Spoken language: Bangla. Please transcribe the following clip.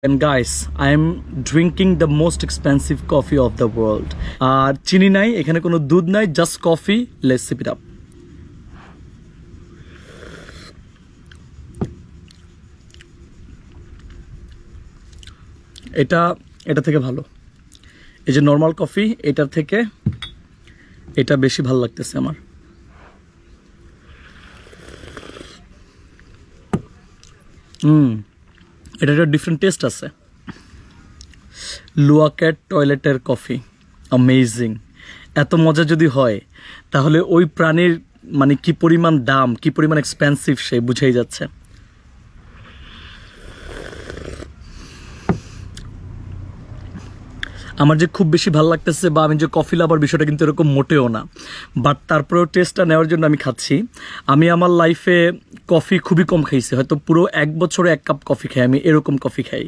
And guys, I am drinking the most expensive coffee of the world. আর চিনি নাই, এখানে কোনো দুধ নাই, just coffee. Let's sip it up. এটা থেকে ভালো। এই যে নরমাল কফি, এটার থেকে এটা বেশি ভালো লাগতেছে আমার। এটা একটা ডিফারেন্ট টেস্ট আছে। লুয়াকেট টয়লেটের কফি অ্যামেজিং। এত মজা যদি হয় তাহলে ওই প্রাণীর মানে কি পরিমাণ দাম, কি পরিমাণ এক্সপেন্সিভ সে বুঝেই যাচ্ছে। আমার যে খুব বেশি ভালো লাগতেছে বা আমি যে কফি লাভার বিষয়টা কিন্তু এরকম মোটেও না, বাট তারপরেও টেস্টটা নেওয়ার জন্য আমি খাচ্ছি। আমি আমার লাইফে কফি খুবই কম খাইছি, হয়তো পুরো 1 বছরে 1 কাপ কফি খাই, আমি এরকম কফি খাই।